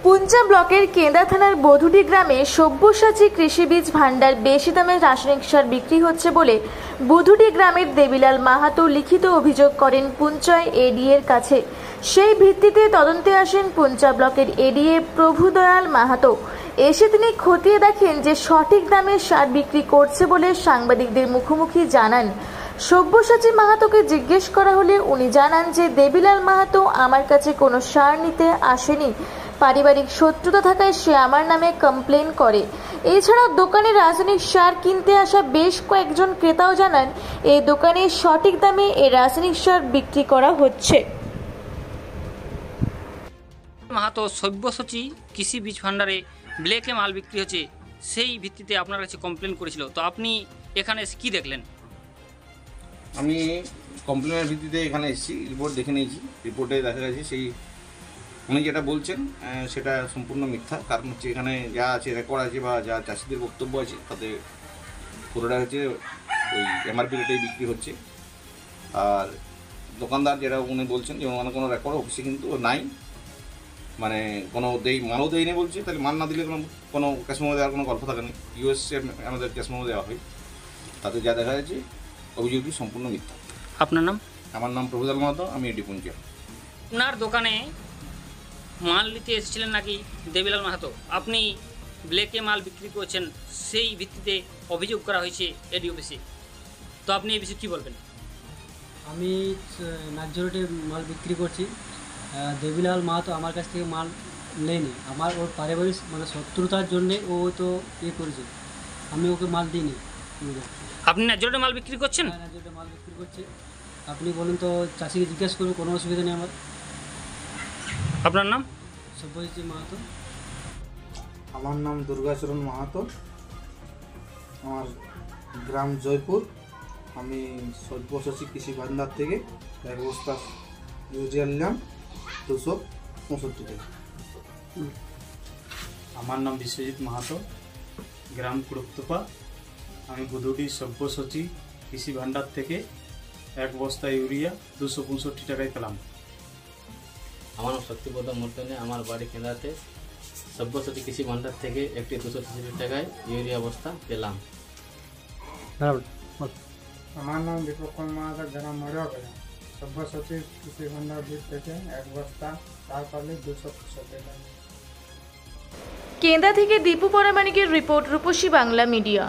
পুঞ্চা ব্লকের কেন্দা থানার বধুটি গ্রামে সব্যসাচী কৃষি বীজ ভান্ডার বেশি দামে রাসায়নিক সার বিক্রি হচ্ছে বলে বধুটি গ্রামের দেবিলাল মাহাতো লিখিত অভিযোগ করেন পুঞ্চা এডিএর কাছে। সেই ভিত্তিতে তদন্তে আসেন পুঞ্চা ব্লকের এডিএ প্রভুদয়াল মাহাতো। এসে তিনি খতিয়ে দেখেন যে সঠিক দামে সার বিক্রি করছে বলে সাংবাদিকদের মুখোমুখি জানান। সব্যসাচী মাহাতোকে জিজ্ঞেস করা হলে উনি জানান যে দেবিলাল মাহাতো আমার কাছে কোনো সার নিতে আসেনি, পারিবারিক শত্রুতা থাকায় সে আমার নামে কমপ্লেন করে। এছাড়াও দোকানে রাসায়নিক সার কিনতে আসা বেশ কয়েকজন ক্রেতাও জানান এই দোকানে সঠিক দামে এই রাসায়নিক সার বিক্রি করা হচ্ছে। মাহাতো সব্যসাচী কৃষি বীজ ভান্ডারে ব্ল্যাকে মাল বিক্রি হচ্ছে, সেই ভিত্তিতে আপনার কাছে কমপ্লেন করেছিল, তো আপনি এখানে এসে কী দেখলেন? আমি কমপ্লেনের ভিত্তিতে এখানে এসেছি, রিপোর্ট দেখে নিয়েছি। রিপোর্টে দেখা গেছে সেই উনি যেটা বলছেন সেটা সম্পূর্ণ মিথ্যা। কারণ হচ্ছে এখানে যা আছে রেকর্ড আছে বা যা চাষিদের বক্তব্য আছে তাতে পুরোটা হচ্ছে ওই এমআরপি রেটেই বিক্রি হচ্ছে। আর দোকানদার যেটা উনি বলছেন যে মানে কোনো রেকর্ড অফিসে কিন্তু নাই, মানে কোনো মালও দেয়নি বলছে। তাহলে মান না দিলে কোনো ক্যাশ মেমো দেওয়ার কোনো গল্প থাকে না। ইউএসএ আমাদের ক্যাশ মেমো দেওয়া হয়, তাতে যা দেখা যাচ্ছে অভিযোগটি সম্পূর্ণ মিথ্যা। আপনার নাম? আমার নাম প্রভুদয়াল মাহাতো, আমি এডি পুঞ্চা। আপনার দোকানে মাল নিতে এসেছিলেন নাকি দেবিলাল মাহাতো? আপনি ব্ল্যাকে মাল বিক্রি করছেন, সেই ভিত্তিতে অভিযোগ করা হয়েছে এডি অফিসে, তো আপনি এই বিষয়ে কী বলবেন? আমি ন্যায্য রেটে মাল বিক্রি করছি। দেবিলাল মাহাতো আমার কাছ থেকে মাল নেয়নি, আমার ওর পারিবারিক মানে শত্রুতার জন্যে ও তো করেছে, আমি ওকে মাল দিইনি। আপনি ন্যায্য রেটে মাল বিক্রি করছেন? ন্যায্য রেটে মাল বিক্রি করছি। আপনি বলুন তো, চাষিকে জিজ্ঞেস করবো, কোনো অসুবিধা নেই আমার। আপনার নাম? সব্যসাচী মাহাতো। আমার নাম দুর্গাচরণ মাহাতো, আমার গ্রাম জয়পুর। আমি সব্যসাচী কৃষি ভান্ডার থেকে এক বস্তা ইউরিয়া নিলাম 265 টাকা। আমার নাম বিশ্বজিৎ মাহাতো, গ্রাম কুড়ুপ্তপা। আমি বুধুটি সব্যসাচী কৃষি ভান্ডার থেকে এক বস্তা ইউরিয়া 265 টাকায় পেলাম। আমার নাম শক্তিপদ মর্তনে, আমার বাড়ি কেন্দ্রাতে সব্যসাচী কৃষি ভান্ডার থেকে একটি 266 টাকায় ইউরিয়া বস্তা পেলাম। আমার নাম দীপক মাহাতো, গ্রাম মরিয়া পেলাম সব্যসাচী কৃষি ভান্ডার থেকে এক বস্তা তার পালে 265 টাকা। কেন্দা থেকে দীপু পরামানিকের রিপোর্ট, রূপসী বাংলা মিডিয়া।